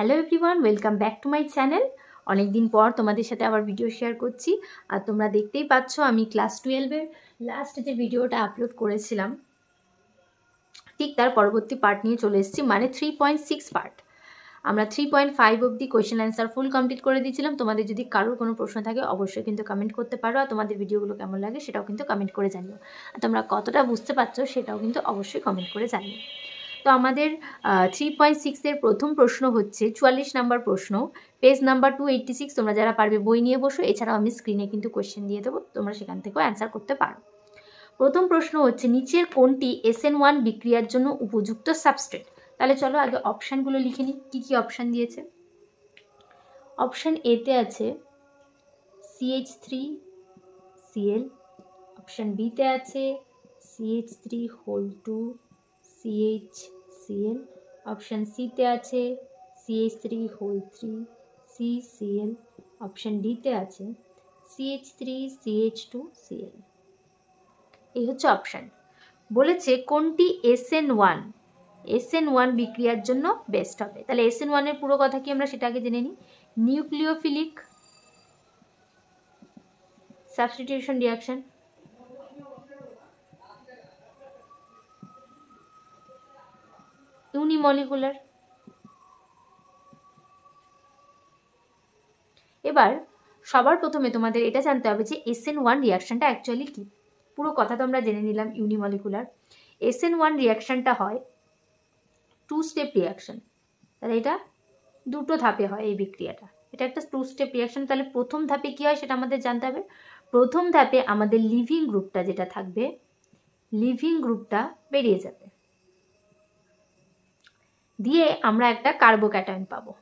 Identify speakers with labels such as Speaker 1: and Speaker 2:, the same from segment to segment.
Speaker 1: Hello everyone, welcome back to my channel. অনেক দিন পর তোমাদের সাথে আবার ভিডিও শেয়ার করছি। আর তোমরা দেখতেই পাচ্ছ আমি ক্লাস 12-এর লাস্ট যে ভিডিওটা আপলোড করেছিলাম ঠিক তার পরবর্তী পার্ট নিয়ে চলে এসেছি, মানে 3.6 পার্ট। আমরা 3.5 অবধি কোয়েশ্চেন অ্যান্সার ফুল কমপ্লিট করে দিয়েছিলাম। তোমাদের যদি কারোর কোনো প্রশ্ন থাকে অবশ্যই কিন্তু কমেন্ট করতে পারো, আর তোমাদের ভিডিওগুলো কেমন লাগে সেটাও কিন্তু কমেন্ট করে জানিও। আর তোমরা কতটা বুঝতে পারছো সেটাও কিন্তু অবশ্যই কমেন্ট করে জানিও। তো আমাদের 3.6-এর প্রথম প্রশ্ন হচ্ছে 44 নাম্বার প্রশ্ন, পেজ নাম্বার 286। তোমরা যারা পারবে বই নিয়ে বসো, এছাড়াও আমি স্ক্রিনে কিন্তু কোয়েশ্চেন দিয়ে দেবো, তোমরা সেখান থেকেও অ্যান্সার করতে পারো। প্রথম প্রশ্ন হচ্ছে, নিচের কোনটি SN1 বিক্রিয়ার জন্য উপযুক্ত সাবস্ট্রেট? তাহলে চলো আগে অপশানগুলো লিখে নিই, কী কী অপশান দিয়েছে। অপশান এতে আছে CH3Cl, অপশান বিতে আছে CH3(2) CHCl, অপশান সিতে আছে CH3(3) CCl, অপশান ডিতে আছে CH3CH2Cl। এই হচ্ছে অপশান। বলেছে কোনটি SN1 বিক্রিয়ার জন্য বেস্ট হবে। তাহলে SN1-এর পুরো কথা কি আমরা সেটা আগে জেনে নিই। Nucleophilic substitution reaction, unimolecular. এবার সবার প্রথমে তোমাদের এটা জানতে হবে যে SN1 রিয়াকশনটা অ্যাকচুয়ালি কী। পুরো কথা তো আমরা জেনে নিলাম ইউনিমলিকুলার। SN1 রিয়াকশনটা হয় 2 স্টেপ রিয়াকশন। তাহলে এটা দুটো ধাপে হয় এই বিক্রিয়াটা, এটা একটা 2 স্টেপ রিয়াকশন। তাহলে প্রথম ধাপে কী হয় সেটা আমাদের জানতে হবে। প্রথম ধাপে আমাদের লিভিং গ্রুপটা যেটা থাকবে, লিভিং গ্রুপটা বেরিয়ে যাবে, দিয়ে আমরা একটা কার্বোক্যাটায়ন পাবো।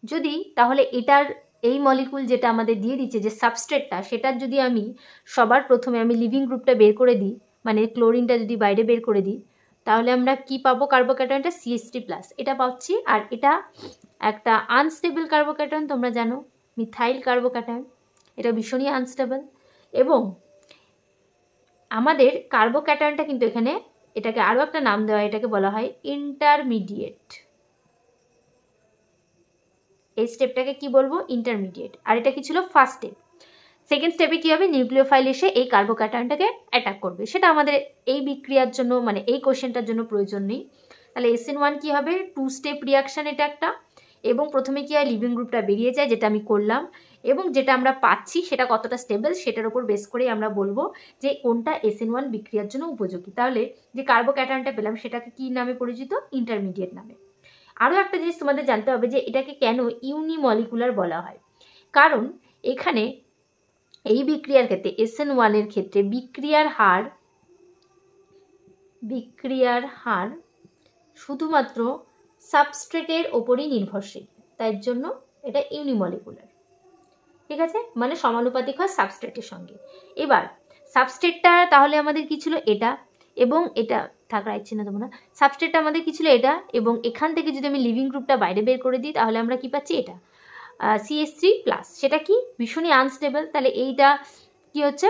Speaker 1: যদি তাহলে এটার এই মলিকুল যেটা আমাদের দিয়ে দিচ্ছে যে সাবস্ট্রেটটা, সেটার যদি আমি সবার প্রথমে আমি লিভিং গ্রুপটা বের করে দিই, মানে ক্লোরিনটা যদি বাইরে বের করে দিই, তাহলে আমরা কি পাবো? কার্বোক্যাটায়নটা CH3+, এটা পাচ্ছি। আর এটা একটা আনস্টেবল কার্বোক্যাটায়ন, তোমরা জানো মিথাইল কার্বোক্যাটায়ন, এটা ভীষণই আনস্টেবল। এবং আমাদের কার্বোক্যাটায়নটা কিন্তু এখানে এটাকে আরও একটা নাম দেওয়া, এটাকে বলা হয় ইন্টারমিডিয়েট। এই স্টেপটাকে কি বলবো? ইন্টারমিডিয়েট। আর এটা কি ছিল? First step. সেকেন্ড স্টেপে কী হবে? নিউক্লিওফাইল এসে এই কার্বোক্যাটায়নটাকে অ্যাটাক করবে। সেটা আমাদের এই বিক্রিয়ার জন্য, মানে এই কোশ্চেনটার জন্য প্রয়োজন নেই। তাহলে SN1 কী হবে? 2 স্টেপ রিয়াকশান এটা একটা। এবং প্রথমে কী হয়? লিভিং গ্রুপটা বেরিয়ে যায়, যেটা আমি করলাম। এবং যেটা আমরা পাচ্ছি সেটা কতটা স্টেবল সেটার উপর বেস করেই আমরা বলবো যে কোনটা SN1 বিক্রিয়ার জন্য উপযোগী। তাহলে যে কার্বোক্যাটায়নটা পেলাম সেটাকে কী নামে পরিচিত? ইন্টারমিডিয়েট নামে। আরও একটা জিনিস তোমাদের জানতে হবে যে এটাকে কেন ইউনিমলিকুলার বলা হয়। কারণ এখানে এই বিক্রিয়ার ক্ষেত্রে SN1-এর ক্ষেত্রে বিক্রিয়ার হার শুধুমাত্র সাবস্ট্রেটের ওপরই নির্ভরশীল, তাই জন্য এটা ইউনিমলিকুলার। ঠিক আছে, মানে সমানুপাতিক হয় সাবস্ট্রেটের সঙ্গে। এবার সাবস্ট্রেটটা তাহলে আমাদের কি ছিল? এটা। এবং এটা থাক, রাখছি না তোমরা। সাবস্ট্রেটটা আমাদের কি ছিল? এটা। এবং এখান থেকে যদি আমি লিভিং গ্রুপটা বাইরে বের করে দিই তাহলে আমরা কি পাচ্ছি? এটা CH3+। সেটা কি? ভীষণই আনস্টেবল। তাহলে এইটা কি হচ্ছে?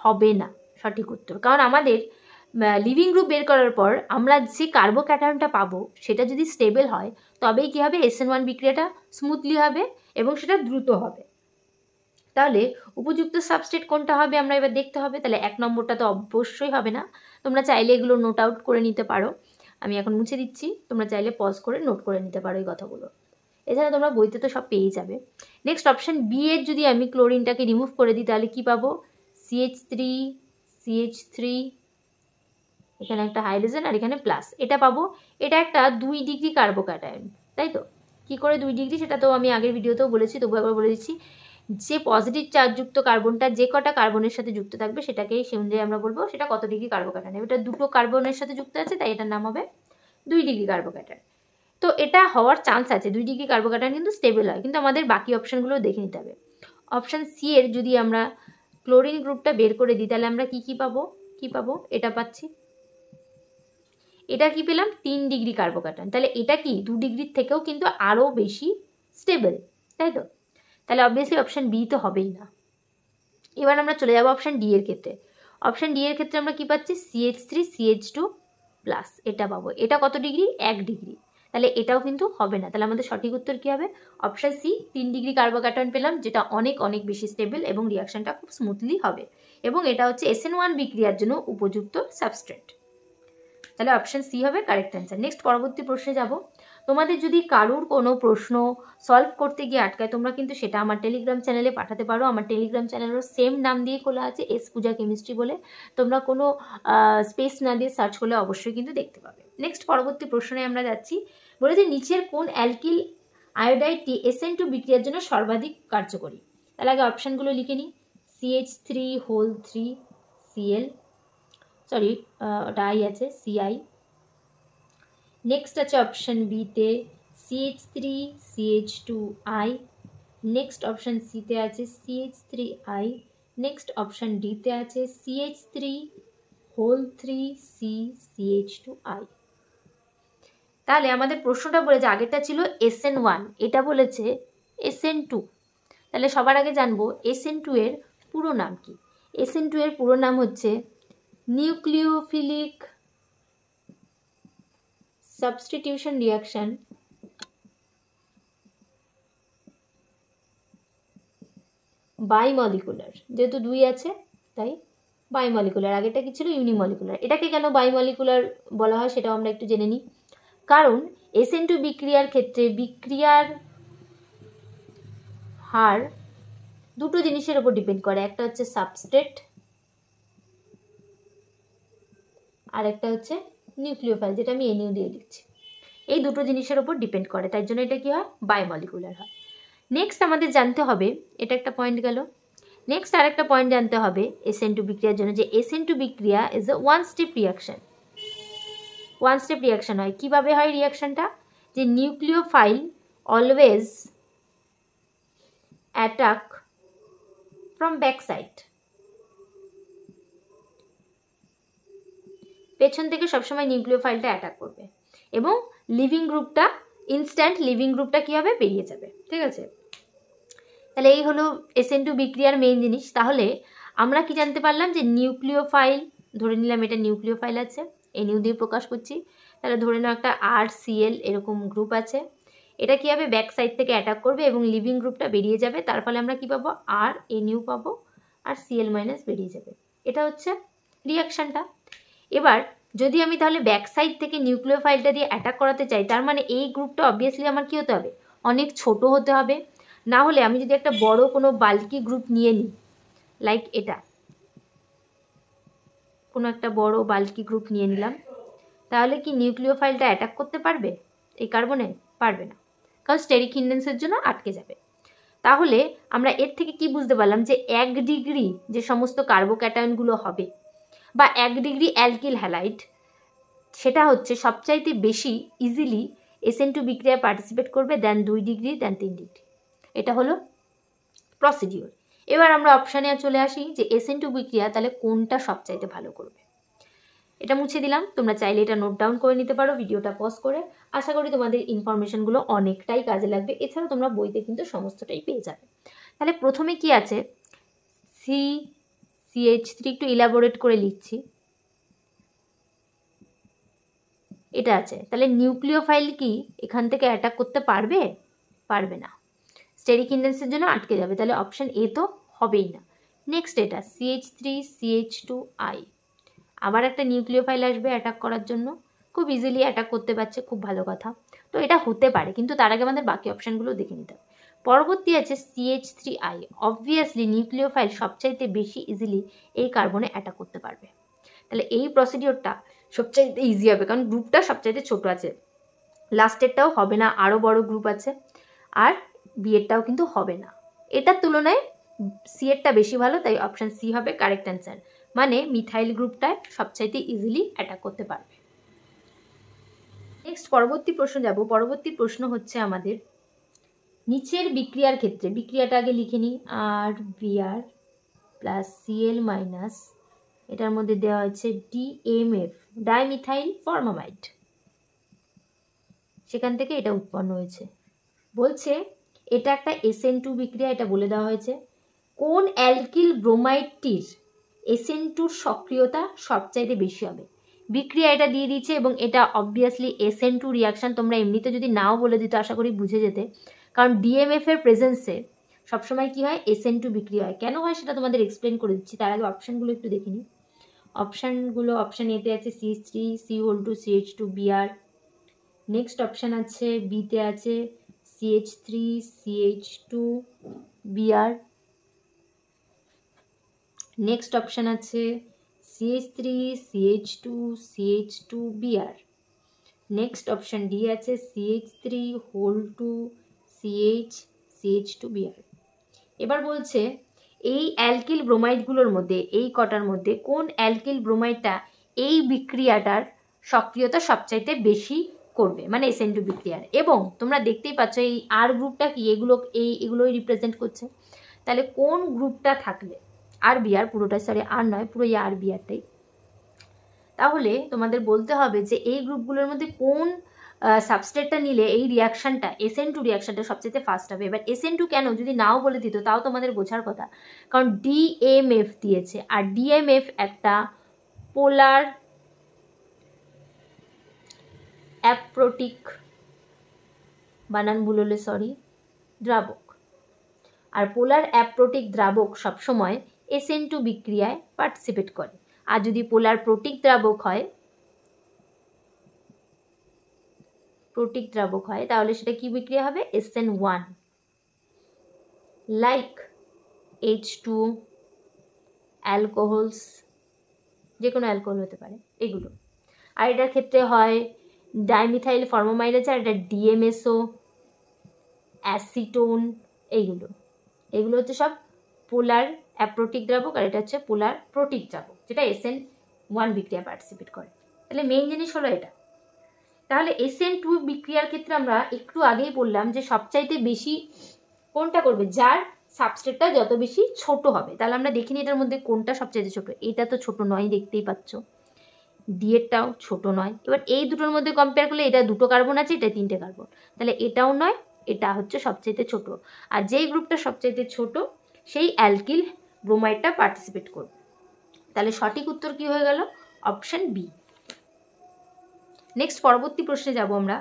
Speaker 1: হবে না সঠিক উত্তর। কারণ আমাদের লিভিং গ্রুপ বের করার পর আমরা যে কার্বোক্যাটায়নটা পাবো সেটা যদি স্টেবল হয় তবেই কী হবে? SN1 বিক্রিয়াটা স্মুথলি হবে এবং সেটা দ্রুত হবে। তাহলে উপযুক্ত সাবস্ট্রেট কোনটা হবে আমরা এবার দেখতে হবে। তাহলে 1 নম্বরটা তো অবশ্যই হবে না। তোমরা চাইলে এগুলো নোট আউট করে নিতে পারো, আমি এখন মুছে দিচ্ছি, তোমরা চাইলে পজ করে নোট করে নিতে পারো এই কথাগুলো। এছাড়া তোমরা বইতে তো সব পেয়েই যাবে। নেক্সট অপশান বি এর যদি আমি ক্লোরিনটাকে রিমুভ করে দিই তাহলে কি পাবো? CH3, এখানে একটা হাইড্রোজেন আর এখানে প্লাস, এটা পাবো। এটা একটা 2 ডিগ্রি কার্বোক্যাটায়ন, তাই তো? কি করে 2 ডিগ্রি সেটা তো আমি আগের ভিডিওতেও বলেছি, তবু একবার বলে দিচ্ছি। যে পজিটিভ চার্জযুক্ত কার্বনটা যে কটা কার্বনের সাথে যুক্ত থাকবে সেটাকেই সে অনুযায়ী আমরা বলবো সেটা কত ডিগ্রি কার্বোক্যাটায়ন। এটা 2টো কার্বনের সাথে যুক্ত আছে, তাই এটার নাম হবে 2 ডিগ্রি কার্বোক্যাটায়ন। তো এটা হওয়ার চান্স আছে, 2 ডিগ্রি কার্বোক্যাটায়ন কিন্তু স্টেবল হয়। কিন্তু আমাদের বাকি অপশানগুলো দেখে নিতে হবে। অপশান সি এর যদি আমরা ক্লোরিন গ্রুপটা বের করে দিই তাহলে আমরা কি পাবো? এটা পাচ্ছি। এটা কি পেলাম? 3 ডিগ্রি কার্বোক্যাটায়ন। তাহলে এটা কি 2 ডিগ্রির থেকেও কিন্তু আরও বেশি স্টেবল, তাই তো? তাহলে অবভিয়াসলি অপশান বি তো হবেই না। এবার আমরা চলে যাবো অপশান ডি এর ক্ষেত্রে। অপশান ডি এর ক্ষেত্রে আমরা কি পাচ্ছি? CH3CH2+, এটা পাবো। এটা কত ডিগ্রি? 1 ডিগ্রি। তাহলে এটাও কিন্তু হবে না। তাহলে আমাদের সঠিক উত্তর কী হবে? অপশান সি, 3 ডিগ্রি কার্বোক্যাটায়ন পেলাম, যেটা অনেক অনেক বেশি স্টেবল এবং রিয়াকশনটা খুব স্মুথলি হবে, এবং এটা হচ্ছে SN1 বিক্রিয়ার জন্য উপযুক্ত সাবস্ট্রেট। তাহলে অপশান সি হবে কারেক্ট অ্যান্সার। নেক্সট পরবর্তী প্রশ্নে যাব। তোমাদের যদি কারুর কোনো প্রশ্ন সলভ করতে গিয়ে আটকায়, তোমরা কিন্তু সেটা আমার টেলিগ্রাম চ্যানেলে পাঠাতে পারো। আমার টেলিগ্রাম চ্যানেলও সেম নাম দিয়ে খোলা আছে, এস পূজা কেমিস্ট্রি বলে। তোমরা কোনো স্পেস না দিয়ে সার্চ করলে অবশ্যই কিন্তু দেখতে পাবে। নেক্সট পরবর্তী প্রশ্নে আমরা যাচ্ছি। বলেছে নিচের কোন অ্যালকিল আয়োডাইডটি SN2 বিক্রিয়ার জন্য সর্বাধিক কার্যকরী? তাহলে আগে অপশানগুলো লিখে নিই। CH3CL, সরি ওটা আই আছে, CI। নেক্সট আছে অপশান বিতে CH3CH2I। নেক্সট অপশান সিতে আছে CH3I। নেক্সট অপশান ডিতে আছে CH3CH2I। তাহলে আমাদের প্রশ্নটা বলেছে, আগেরটা ছিল SN1, এটা বলেছে SN2। তাহলে সবার আগে জানবো SN2 এর পুরো নাম কি। SN2 এর পুরো নাম হচ্ছে নিউক্লিওফিলিক সাবস্টিটিউশন রিয়াকশন বাইমলিকুলার। যেহেতু 2 আছে তাই বাইমলিকুলার। আগেটা কি ছিল? ইউনিমলিকুলার। এটাকে কেন বাইমলিকুলার বলা হয় সেটাও আমরা একটু জেনে নিই। কারণ SN2 বিক্রিয়ার ক্ষেত্রে বিক্রিয়ার হার দুটো জিনিসের উপর ডিপেন্ড করে। একটা হচ্ছে সাবস্ট্রেট, আর একটা হচ্ছে নিউক্লিওফাইল, যেটা আমি NU দিয়ে লিখছি। এই দুটো জিনিসের উপর ডিপেন্ড করে, তাই জন্য এটা কি হয়? বায়োমলিকুলার হয়। নেক্সট আমাদের জানতে হবে, এটা একটা পয়েন্ট গেল। নেক্সট আরেকটা পয়েন্ট জানতে হবে SN2 বিক্রিয়ার জন্য, যে SN2 বিক্রিয়া is a one step reaction. One step reaction হয়। কিভাবে হয় রিয়াকশনটা? যে nucleophile always attack from back side. পেছন থেকে সবসময় নিউক্লিওফাইলটা অ্যাটাক করবে, এবং লিভিং গ্রুপটা, ইনস্ট্যান্ট লিভিং গ্রুপটা কী হবে? বেরিয়ে যাবে। ঠিক আছে, তাহলে এই হলো SN2 বিক্রিয়ার মেইন জিনিস। তাহলে আমরা কি জানতে পারলাম? যে নিউক্লিওফাইল, ধরে নিলাম এটা নিউক্লিওফাইল আছে, NU দিয়ে প্রকাশ করছি। তাহলে ধরে নাও একটা RCl এরকম গ্রুপ আছে। এটা কী হবে? ব্যাক সাইড থেকে অ্যাটাক করবে এবং লিভিং গ্রুপটা বেরিয়ে যাবে। তার ফলে আমরা কী পাবো? RNU পাবো, আর Cl মাইনাস বেরিয়ে যাবে। এটা হচ্ছে রিয়াকশানটা। এবার যদি আমি তাহলে ব্যাক সাইড থেকে নিউক্লিওফাইলটা দিয়ে অ্যাটাক করাতে চাই, তার মানে এই গ্রুপটা অবভিয়াসলি আমার কী হতে হবে? অনেক ছোট হতে হবে। না হলে আমি যদি একটা বড় কোনো বাল্কি গ্রুপ নিয়ে নিই, লাইক এটা, কোনো একটা বড় বাল্কি গ্রুপ নিয়ে নিলাম, তাহলে কি নিউক্লিওফাইলটা অ্যাটাক করতে পারবে এই কার্বনে? পারবে না, কারণ স্টেরিক হিন্ডেন্সের জন্য আটকে যাবে। তাহলে আমরা এর থেকে কি বুঝতে পারলাম? যে 1 ডিগ্রি যে সমস্ত কার্বোক্যাটায়নগুলো হবে, বা 1 ডিগ্রি অ্যালকিল হ্যালাইড, সেটা হচ্ছে সবচাইতে বেশি ইজিলি SN2 বিক্রিয়ায় পার্টিসিপেট করবে দেন 2 ডিগ্রি, দেন 3 ডিগ্রি। এটা হলো প্রসিডিওর। এবার আমরা অপশানে চলে আসি যে SN2 বিক্রিয়া তাহলে কোনটা সবচাইতে ভালো করবে। এটা মুছে দিলাম, তোমরা চাইলে এটা নোট ডাউন করে নিতে পারো ভিডিওটা পজ করে। আশা করি তোমাদের ইনফরমেশনগুলো অনেকটাই কাজে লাগবে। এছাড়া তোমরা বইতে কিন্তু সমস্তটাই পেয়ে যাবে। তাহলে প্রথমে কি আছে? CH3, একটু ইলাবোরেট করে লিখছি। এটা আছে, তাহলে নিউক্লিওফাইল কি এখান থেকে অ্যাটাক করতে পারবে? পারবে না, স্টেরিক হিন্ডেন্সের জন্য আটকে যাবে। তাহলে অপশান এ তো হবেই না। নেক্সট এটা CH3CH2I, আবার একটা নিউক্লিওফাইল আসবে অ্যাটাক করার জন্য, খুব ইজিলি অ্যাটাক করতে পারছে, খুব ভালো কথা। তো এটা হতে পারে, কিন্তু তার আগে আমাদের বাকি অপশানগুলো দেখে নিতে হবে। পরবর্তী আছে CH3I, অবভিয়াসলি নিউক্লিওফাইল সবচাইতে বেশি ইজিলি এই কার্বনে অ্যাটাক করতে পারবে। তাহলে এই প্রসিডিওরটা সবচাইতে ইজি হবে, কারণ গ্রুপটা সবচাইতে ছোট আছে। লাস্টেরটাও হবে না, আরও বড় গ্রুপ আছে, আর বিয়েরটাও কিন্তু হবে না। এটার তুলনায় সিয়েরটা বেশি ভালো, তাই অপশান সি হবে কারেক্ট অ্যান্সার। মানে মিথাইল গ্রুপটায় সবচাইতে ইজিলি অ্যাটাক করতে পারবে। নেক্সট পরবর্তী প্রশ্ন যাব। পরবর্তী প্রশ্ন হচ্ছে আমাদের, নিচের বিক্রিয়ার ক্ষেত্রে, বিক্রিয়াটা আগে লিখে নিই, RBr প্লাস Cl মাইনাস, এটার মধ্যে দেওয়া হচ্ছে DMF, ডাইমিথাইল ফর্মামাইড, সেখান থেকে এটা উৎপন্ন হয়েছে। বলছে এটা একটা SN2 বিক্রিয়া, এটা বলে দেওয়া হয়েছে। কোন অ্যালকিল ব্রোমাইডটির SN2 সক্রিয়তা সবচাইতে বেশি হবে? বিক্রিয়া এটা দিয়ে দিচ্ছে এবং এটা অবভিয়াসলি SN2 রিয়াকশান। তোমরা এমনিতে যদি নাও বলে দিতে আশা করি বুঝে যেতে, কারণ DMF এর প্রেজেন্সে সবসময় কী হয়, SN2 বিক্রিয়া হয়। কেন হয় সেটা তোমাদের এক্সপ্লেন করে দিচ্ছি, তার আগে অপশানগুলো একটু দেখে নিই। অপশানগুলো, অপশান এতে আছে CH3 COL2 CH2 Br। Next option আছে বিতে আছে CH3 CH2 Br। Next option আছে CH3 CH2 CH2 Br। Next option D আছে CH3 whole to CH2 Br। এবার বলছে এই অ্যালকিল ব্রোমাইডগুলোর মধ্যে, এই কটার মধ্যে কোন অ্যালকিল ব্রোমাইডটা এই বিক্রিয়াটার সক্রিয়তা সবচাইতে বেশি করবে, মানে SN2 বিক্রিয়ার। এবং তোমরা দেখতেই পাচ্ছ এই আর গ্রুপটা কি, এগুলোই রিপ্রেজেন্ট করছে। তাহলে কোন গ্রুপটা থাকলে, আর বিআর পুরোটা, সরি আর নয়, পুরো এই আর বিআরটাই, তাহলে তোমাদের বলতে হবে যে এই গ্রুপগুলোর মধ্যে কোন সাবস্ট্রেটটা নিলে এই রিয়াকশানটা, SN2 রিয়াকশানটা সবচেয়ে ফাস্ট হবে। এবার SN2 কেন যদি নাও বলে দিত তাও তোমাদের বোঝার কথা, কারণ DMF দিয়েছে, আর DMF একটা পোলার অ্যাপ্রোটিক, বানান ভুল হলে সরি, দ্রাবক। আর পোলার অ্যাপ্রোটিক দ্রাবক সবসময় SN2 বিক্রিয়ায় পার্টিসিপেট করে। আর যদি পোলার প্রোটিক দ্রাবক হয়, তাহলে সেটা কি বিক্রিয়া হবে, SN1, লাইক H2 অ্যালকোহলস, যে কোনো অ্যালকোহল হতে পারে এগুলো। আর এটার ক্ষেত্রে হয় ডাইমিথাইল ফর্মোমাইড আছে, আর এটা DMSO, অ্যাসিটোন, এগুলো হচ্ছে সব পোলার অ্যাপ্রোটিক দ্রাবক, আর এটা হচ্ছে পোলার প্রোটিক দ্রাবক, যেটা SN1 বিক্রিয়া পার্টিসিপেট করে। তাহলে মেইন জিনিস হলো এটা। তাহলে SN2 বিক্রিয়ার ক্ষেত্রে আমরা একটু আগেই বললাম যে সবচাইতে বেশি কোনটা করবে, যার সাবস্ট্রেটটা যত বেশি ছোট হবে। তাহলে আমরা দেখিনি এটার মধ্যে কোনটা সবচাইতে ছোট। এটা তো ছোট নয়, দেখতেই পাচ্ছ, ডিএরটাও ছোট নয়। এবার এই দুটোর মধ্যে কম্পেয়ার করলে এটা 2টো কার্বন আছে, এটা 3টে কার্বন, তাহলে এটাও নয়, এটা হচ্ছে সবচাইতে ছোট। আর যেই গ্রুপটা সবচাইতে ছোট সেই অ্যালকিল ব্রোমাইডটা পার্টিসিপেট করবে। তাহলে সঠিক উত্তর কি হয়ে গেল, অপশান বি। নেক্সট পরবর্তী প্রশ্নে যাব আমরা।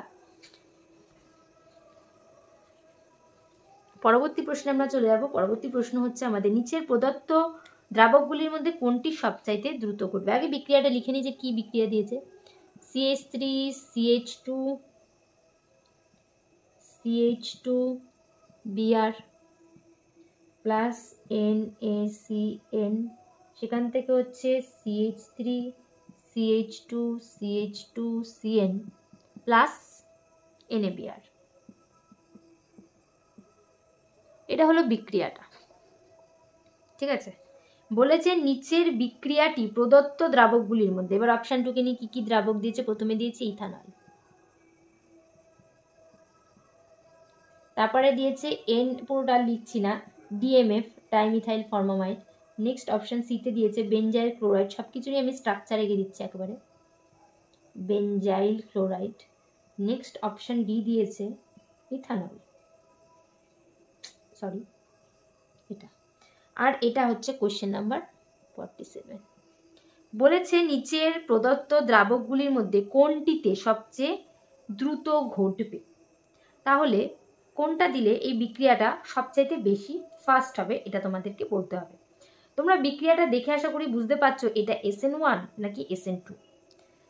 Speaker 1: পরবর্তী প্রশ্নে আমরা চলে যাব। পরবর্তী প্রশ্ন হচ্ছে আমাদের, নিচের প্রদত্ত দ্রাবকগুলির মধ্যে কোনটি সবচাইতে দ্রুত ঘটবে। আগে বিক্রিয়াটা লিখে নিই যে কি বিক্রিয়া দিয়েছে। CH3 CH2 Br plus NaCN, সেখান থেকে হচ্ছে CH3 CH2 CN plus NaBr। এটা হলো বিক্রিয়াটা, ঠিক আছে। বলেছে নিচের বিক্রিয়াটি প্রদত্ত দ্রাবকগুলির মধ্যে, এবার অপশান টুকে নিয়ে কি দ্রাবক দিয়েছে। প্রথমে দিয়েছে ইথানল, তারপরে দিয়েছে পুরোটা লিখছি না, DMF ডাইমিথাইল ফর্মোমাইড। নেক্সট অপশান সিতে দিয়েছে বেনজাইল ক্লোরাইড। সব কিছুরই আমি স্ট্রাকচার এগিয়ে দিচ্ছি একেবারে, benzyl chloride. Next option D দিয়েছে ইথানল, সরি এটা। আর এটা হচ্ছে কোয়েশ্চেন নাম্বার 47। বলেছে নিচের প্রদত্ত দ্রাবকগুলির মধ্যে কোনটিতে সবচেয়ে দ্রুত ঘটবে। তাহলে কোনটা দিলে এই বিক্রিয়াটা সবচাইতে বেশি ফাস্ট হবে এটা তোমাদেরকে বলতে হবে। তোমরা বিক্রিয়াটা দেখে আশা করি বুঝতে পারছো এটা SN1 নাকি SN2।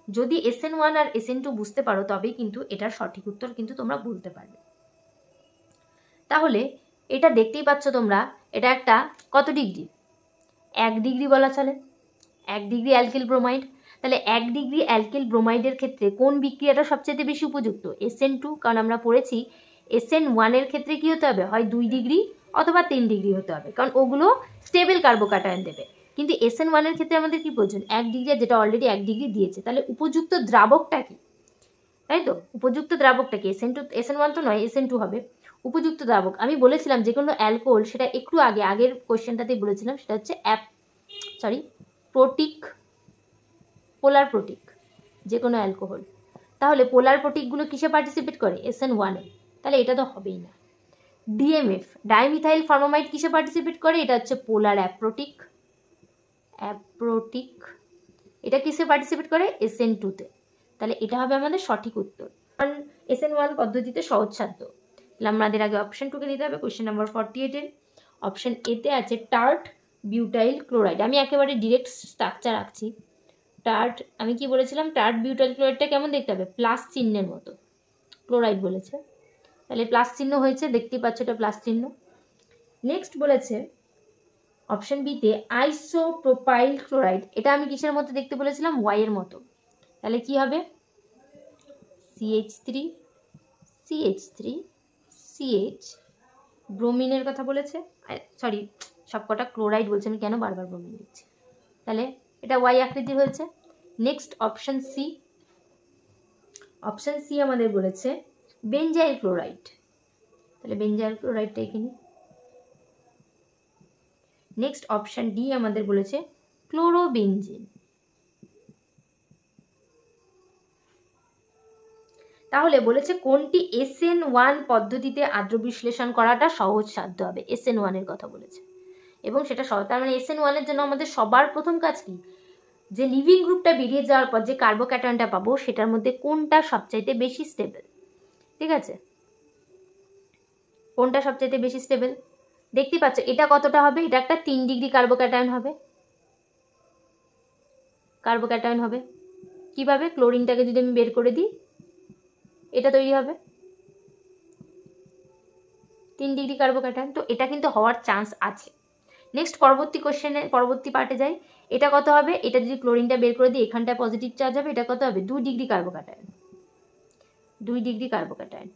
Speaker 1: যদি SN1 আর SN2 বুঝতে পারো তবেই কিন্তু এটার সঠিক উত্তর কিন্তু তোমরা বলতে পারবে। তাহলে এটা দেখতেই পাচ্ছ তোমরা, এটা একটা কত ডিগ্রি, 1 ডিগ্রি বলা চলে, 1 ডিগ্রি অ্যালকিল ব্রোমাইড। তাহলে 1 ডিগ্রি অ্যালকিল ব্রোমাইডের ক্ষেত্রে কোন বিক্রিয়াটা সবচেয়ে বেশি উপযুক্ত, SN2। কারণ আমরা পড়েছি SN1 এর ক্ষেত্রে কি হতে হবে, হয় 2 ডিগ্রি অথবা 3 ডিগ্রি হতে হবে, কারণ ওগুলো স্টেবল কার্বোক্যাটায়ন দেবে। কিন্তু SN1 এর ক্ষেত্রে আমাদের কি প্রয়োজন, 1 ডিগ্রি, যেটা অলরেডি 1 ডিগ্রি দিয়েছে। তাহলে উপযুক্ত দ্রাবকটা কি, তাই তো, উপযুক্ত দ্রাবকটা কি, SN1 তো নয়, SN2 হবে উপযুক্ত দ্রাবক। আমি বলেছিলাম যে কোনো অ্যালকোহল, সেটা একটু আগের কোয়েশ্চেনটাতেই বলেছিলাম, সেটা হচ্ছে প্রোটিক, পোলার প্রোটিক, যে কোনো অ্যালকোহল। তাহলে পোলার প্রোটিকগুলো কিসে পার্টিসিপেট করে, SN1-এ, তাহলে এটা তো হবেই না। DMF ডাইমিথাইল ফর্মোমাইড কিসে পার্টিসিপেট করে, এটা হচ্ছে পোলার অ্যাপ্রোটিক। এটা কিসে পার্টিসিপেট করে? SN2-তে। তাহলে এটা হবে আমাদের সঠিক উত্তর। SN1 পদ্ধতিতে সহজসাধ্য। তাহলে আমাদের আগে অপশন 2-কে নিতে হবে। কোয়েশ্চেন নাম্বার 48-এর অপশন এতে আছে টার্ট বিউটাইল ক্লোরাইড। আমি একেবারে ডিরেক্ট স্ট্রাকচার রাখছি। টার্ট, আমি কি বলেছিলাম? টার্ট বিউটাইল ক্লোরাইডটা কেমন দেখতে হবে? প্লাস চিহ্নের মতো। ক্লোরাইড বলেছে, তাহলে প্লাস চিহ্ন হয়েছে, দেখতেই পাচ্ছ এটা প্লাস চিহ্ন। নেক্সট বলেছে অপশন বিতে আইসোপ্রোপাইল ক্লোরাইড। এটা আমি কিসের মতো দেখতে বলেছিলাম? ওয়াই এর মতো। তাহলে কি হবে? CH3 CH3 CH, ব্রোমিনের কথা বলেছে, সরি সবকটা ক্লোরাইড বলছে, আমি কেন বারবার ব্রোমিন দিচ্ছি। তাহলে এটা ওয়াই আকৃতির হয়েছে। Next option C. Option C আমাদের বলেছে বেনজাইল ক্লোরাইড। তাহলে বেনজাইল ক্লোরাইডটা এখানে। নেক্সট অপশন ডি আমাদের বলেছে ক্লোরোবেনজিন। তাহলে বলেছে কোনটি SN1 পদ্ধতিতে আদ্র বিশ্লেষণ করাটা সহজসাধ্য হবে? SN1 এর কথা বলেছে এবং সেটা সহজ। তার মানে SN1 এর জন্য আমাদের সবার প্রথম কাজ কি? যে লিভিং গ্রুপটা বেরিয়ে যাওয়ার পর যে কার্বোক্যাটায়নটা পাবো সেটার মধ্যে কোনটা সবচাইতে বেশি স্টেবল। ঠিক আছে, কোনটা সবচাইতে বেশি স্টেবল? দেখতে পাচ্ছ এটা কতটা হবে? এটা একটা 3 ডিগ্রি কার্বোক্যাটায়ন হবে। কার্বোক্যাটায়ন হবে কিভাবে? ক্লোরিনটাকে যদি আমি বের করে দিই এটা তৈরি হবে 3 ডিগ্রি কার্বোক্যাটায়ন। তো এটা কিন্তু হওয়ার চান্স আছে। নেক্সট পরবর্তী কোশ্চেনে, পরবর্তী পার্টে যাই। এটা কত হবে? এটা যদি ক্লোরিনটা বের করে দিই এখানটায় পজিটিভ চার্জ হবে। এটা কত হবে? 2 ডিগ্রি কার্বোক্যাটায়ন। 2 degree carbocation.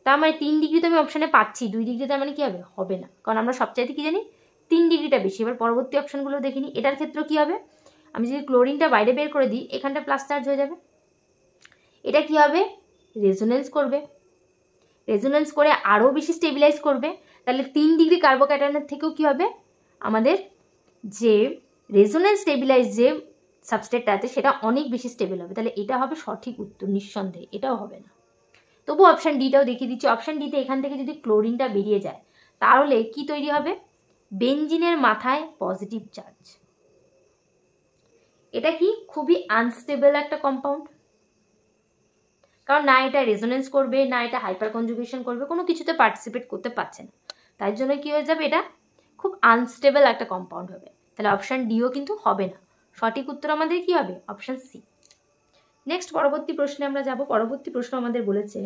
Speaker 1: তার মানে 3 ডিগ্রি তো আমি অপশানে পাচ্ছি, 2 ডিগ্রি তার মানে কি হবে? হবে না, কারণ আমরা সবচাইতে কি জানি? 3 ডিগ্রিটা বেশি। এবার পরবর্তী অপশানগুলো দেখিনি। এটার ক্ষেত্রে কি হবে? আমি যদি ক্লোরিনটা বাইরে বের করে দিই এখানটা প্লাস চার্জ হয়ে যাবে। এটা কি হবে? রেজোনেন্স করবে। রেজোনেন্স করে আরও বেশি স্টেবিলাইজ করবে। তাহলে 3 ডিগ্রি কার্বোক্যাটায়নের থেকেও কি হবে? আমাদের যে রেজোনেন্স স্টেবিলাইজ যে সাবস্ট্রেটটা আছে সেটা অনেক বেশি স্টেবল হবে। তাহলে এটা হবে সঠিক উত্তর নিঃসন্দেহে। এটাও হবে না। তবু অপশান ডিটাও দেখিয়ে দিচ্ছি। অপশান ডিতে এখান থেকে যদি ক্লোরিনটা বেরিয়ে যায় তাহলে কি তৈরি হবে? বেনজিনের মাথায় পজিটিভ চার্জ। এটা কি? খুবই আনস্টেবল একটা কম্পাউন্ড, কারণ না এটা রেজোনেন্স করবে না এটা হাইপার কনজুগেশন করবে, কোনো কিছুতে পার্টিসিপেট করতে পারছে না। তাই জন্য কি হয়ে যাবে? এটা খুব আনস্টেবল একটা কম্পাউন্ড হবে। তাহলে অপশান ডিও কিন্তু হবে না। সঠিক উত্তর আমাদের কি হবে? Option C. নেক্সট পরবর্তী প্রশ্নে আমরা যাব। পরবর্তী প্রশ্ন আমাদের বলেছে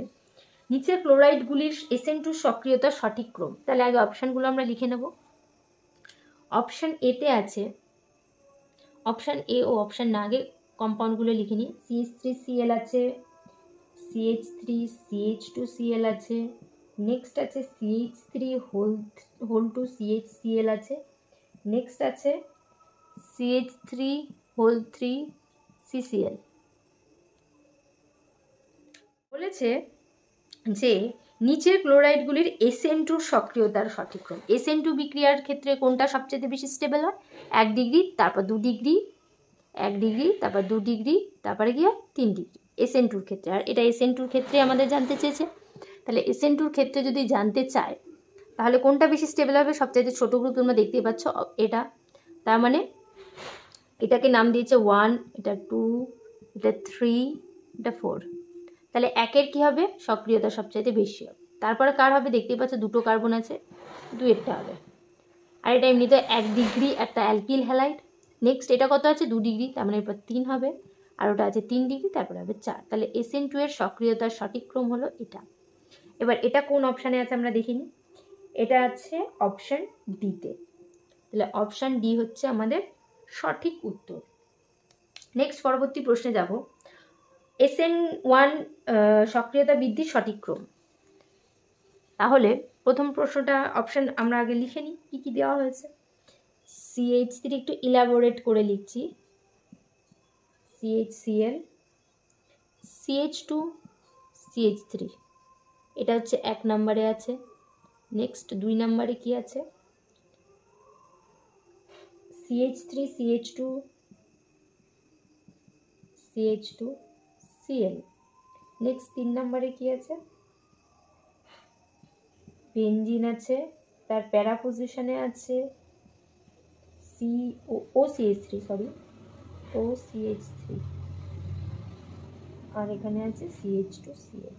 Speaker 1: নিচের ক্লোরাইডগুলির SN2 সক্রিয়তার সঠিক ক্রম। তাহলে আগে অপশানগুলো আমরা লিখে নেব। অপশান এতে আছে, অপশান এ ও অপশান না, আগে কম্পাউন্ডগুলো লিখে নিই। CH3Cl আছে, CH3CH2Cl আছে, নেক্সট আছে CH3 হোল 2 CHCl আছে, নেক্সট আছে CH3 হোল 3CCl। বলেছে যে নিচের ক্লোরাইডগুলির SN2 সক্রিয়তার সঠিক ক্রম। SN2 বিক্রিয়ার ক্ষেত্রে কোনটা সবচেয়ে বেশি স্টেবল হয়? 1 ডিগ্রি, তারপর 2 ডিগ্রি, 1 ডিগ্রি, তারপর 2 ডিগ্রি, তারপরে কি হয়? 3 ডিগ্রি SN2-র ক্ষেত্রে। আর এটা SN2-র ক্ষেত্রে আমাদের জানতে চেয়েছে। তাহলে SN2-র ক্ষেত্রে যদি জানতে চায় তাহলে কোনটা বেশি স্টেবল হবে? সবচাইতে ছোট গ্রুপ তোমরা দেখতেই পাচ্ছ এটা। তার মানে এটাকে নাম দিয়েছে 1, এটা 2, এটা 3, এটা 4। তাহলে 1-এর কী হবে? সক্রিয়তা সবচাইতে বেশি হবে। তারপরে কার হবে? দেখতেই পাচ্ছ 2টো কার্বন আছে, 2-এরটা হবে। আর এটা এমনিতে 1 ডিগ্রি একটা অ্যালকিল হ্যালাইড। নেক্সট এটা কত আছে? 2 ডিগ্রি, তার মানে এরপর 3 হবে। আর ওটা আছে 3 ডিগ্রি, তারপরে হবে 4। তাহলে SN2 এর সক্রিয়তার সঠিক ক্রম হলো এটা। এবার এটা কোন অপশানে আছে আমরা দেখিনি। এটা আছে অপশান ডিতে। তাহলে অপশান ডি হচ্ছে আমাদের সঠিক উত্তর। নেক্সট পরবর্তী প্রশ্নে যাব। SN1 সক্রিয়তা বৃদ্ধির সঠিক ক্রম। তাহলে প্রথম প্রশ্নটা অপশান আমরা আগে লিখে নিই কী কী দেওয়া হয়েছে। CH3 একটু ইলাবোরেট করে লিখছি। CHCl, CH2, CH3, এটা হচ্ছে 1 নম্বরে আছে। নেক্সট 2 নম্বরে কি আছে? CH3, CH2, CH2Cl। নেক্সট 3 নম্বরে কি আছে? বেনজিন আছে, তার প্যারা পজিশনে আছে OCH3, CH3 আর এখানে আছে CH2Cl।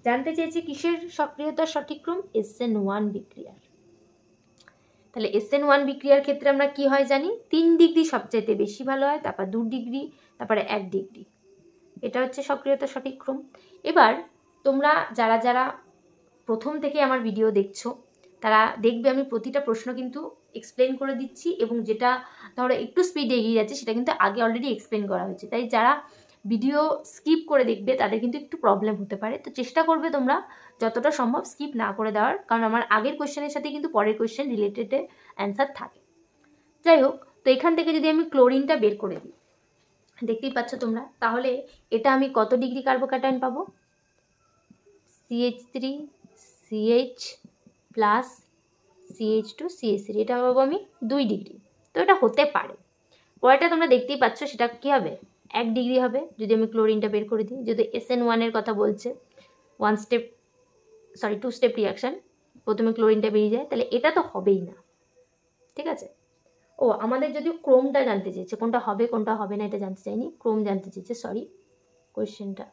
Speaker 1: জানতে চেয়েছি কিসের সক্রিয়তার সঠিক ক্রম? SN1 বিক্রিয়ার। তাহলে SN1 বিক্রিয়ার ক্ষেত্রে আমরা কি হয় জানি, 3 ডিগ্রি সবচাইতে বেশি ভালো হয়, তারপর 2 ডিগ্রি, তারপরে 1 ডিগ্রি। এটা হচ্ছে সক্রিয়তার সঠিক ক্রম। এবার তোমরা যারা যারা প্রথম থেকে আমার ভিডিও দেখছো তারা দেখবে আমি প্রতিটা প্রশ্ন কিন্তু এক্সপ্লেন করে দিচ্ছি, এবং যেটা ধরো একটু স্পিডে এগিয়ে যাচ্ছে সেটা কিন্তু আগে অলরেডি এক্সপ্লেন করা হয়েছে। তাই যারা ভিডিও স্কিপ করে দেখবে তাদের কিন্তু একটু প্রবলেম হতে পারে। তো চেষ্টা করবে তোমরা যতটা সম্ভব স্কিপ না করে দেওয়ার, কারণ আমার আগের কোয়েশ্চেনের সাথে কিন্তু পরের কোয়েশ্চেন রিলেটেড অ্যান্সার থাকে। যাই হোক, তো এখান থেকে যদি আমি ক্লোরিনটা বের করে দিই, দেখতেই পাচ্ছ তোমরা, তাহলে এটা আমি কত ডিগ্রি কার্বোক্যাটায়ন পাবো? CH3CH প্লাস CH2CH3, এটা পাবো আমি 2 ডিগ্রি। তো এটা হতে পারে। পরেরটা তোমরা দেখতেই পাচ্ছ, সেটা কী হবে? 1 ডিগ্রি হবে যদি আমি ক্লোরিনটা বের করে দিই। যদি SN1 এর কথা বলছে, 2 স্টেপ রিয়াকশান, প্রথমে ক্লোরিনটা বেরিয়ে যায়, তাহলে এটা তো হবেই না। ঠিক আছে। ও আমাদের যদি ক্রোমটা জানতে চেয়েছে, কোনটা হবে কোনটা হবে না এটা জানতে চাইনি, ক্রোম জানতে চেয়েছে। সরি, কোয়েশ্চেনটা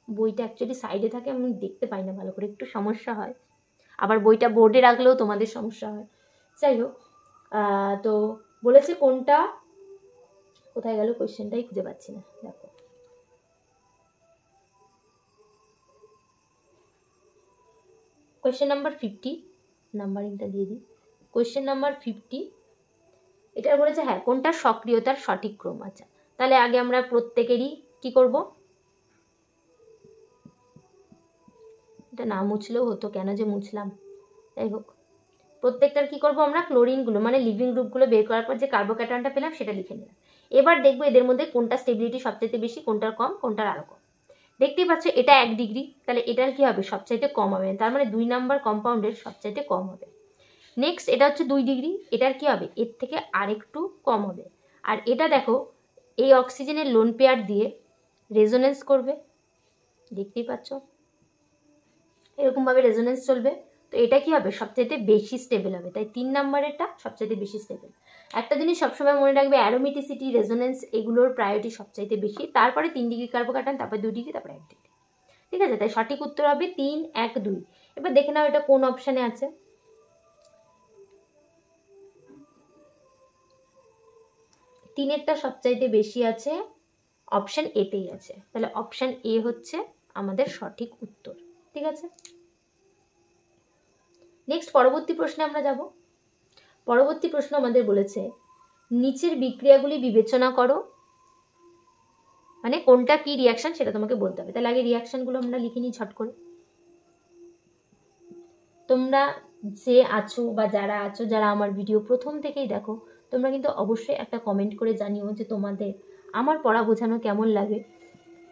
Speaker 1: বইটা অ্যাকচুয়ালি সাইডে থাকে, আমি দেখতে পাই না ভালো করে, একটু সমস্যা হয়। আবার বইটা বোর্ডে রাখলেও তোমাদের সমস্যা হয়। যাই হোক, তো বলেছে কোনটা, কোথায় গেল কোয়েশ্চেনটাই খুঁজে পাচ্ছি না। দেখো, কোয়েশ্চেন নাম্বার 50, নাম্বারিংটা দিয়ে দিই। কোয়েশ্চেন নাম্বার 50, এটা বলেছে হ্যাঁ কোনটা সক্রিয়তার সঠিক ক্রম। আচ্ছা, তাহলে আগে আমরা প্রত্যেকেরই কি করব, এটা না মুছলেও হতো, কেন যে মুছলাম। যাই হোক, প্রত্যেকটার কি করব আমরা, ক্লোরিনগুলো মানে লিভিং গ্রুপগুলো বের করার পর যে কার্বোক্যাটায়নটা পেলাম সেটা লিখে নিলাম। এবার দেখবো এদের মধ্যে কোনটা স্টেবিলিটি সবচাইতে বেশি, কোনটার কম, কোনটার আরও কম। দেখতেই পাচ্ছ এটা 1 ডিগ্রি, তাহলে এটার কি হবে, সবচাইতে কম হবে, তার মানে 2 নাম্বার কম্পাউন্ডের সবচাইতে কম হবে। নেক্সট এটা হচ্ছে 2 ডিগ্রি, এটার কি হবে, এর থেকে আরেকটু কম হবে। আর এটা দেখো, এই অক্সিজেনের লোন পেয়ার দিয়ে রেজোনেন্স করবে, দেখতেই পাচ্ছ এরকমভাবে রেজোনেন্স চলবে। তো এটা কি হবে, সবচাইতে বেশি স্টেবল হবে, তাই 3 নাম্বারেরটা সবচাইতে বেশি স্টেবল। একটা জিনিস সবসময় মনে রাখবে, অ্যারোমেটিসিটি, রেজোনেন্স এগুলোর প্রায়োরিটি সবচাইতে বেশি, তারপরে 3 ডিগ্রি কার্বোক্যাটায়ন, তারপরে 2 ডিগ্রি, তারপরে 1 ডিগ্রি। ঠিক আছে, তাই সঠিক উত্তর হবে 3, 1, 2। এবার দেখে নাও এটা কোন অপশানে আছে। 3-এরটা সবচাইতে বেশি আছে, অপশান এতেই আছে, তাহলে অপশান এ হচ্ছে আমাদের সঠিক উত্তর। ঠিক আছে, নেক্সট পরবর্তী প্রশ্নে আমরা যাব। পরবর্তী প্রশ্ন আমাদের বলেছে নিচের বিক্রিয়াগুলি বিবেচনা করো, মানে কোনটা কি রিয়াকশন সেটা তোমাকে বলতে হবে। তাহলে আগে রিয়াকশনগুলো আমরা লিখে নিই ঝট করে। তোমরা যে আছো বা যারা আছো, যারা আমার ভিডিও প্রথম থেকেই দেখো, তোমরা কিন্তু অবশ্যই একটা কমেন্ট করে জানিও যে তোমাদের আমার পড়া বোঝানো কেমন লাগে।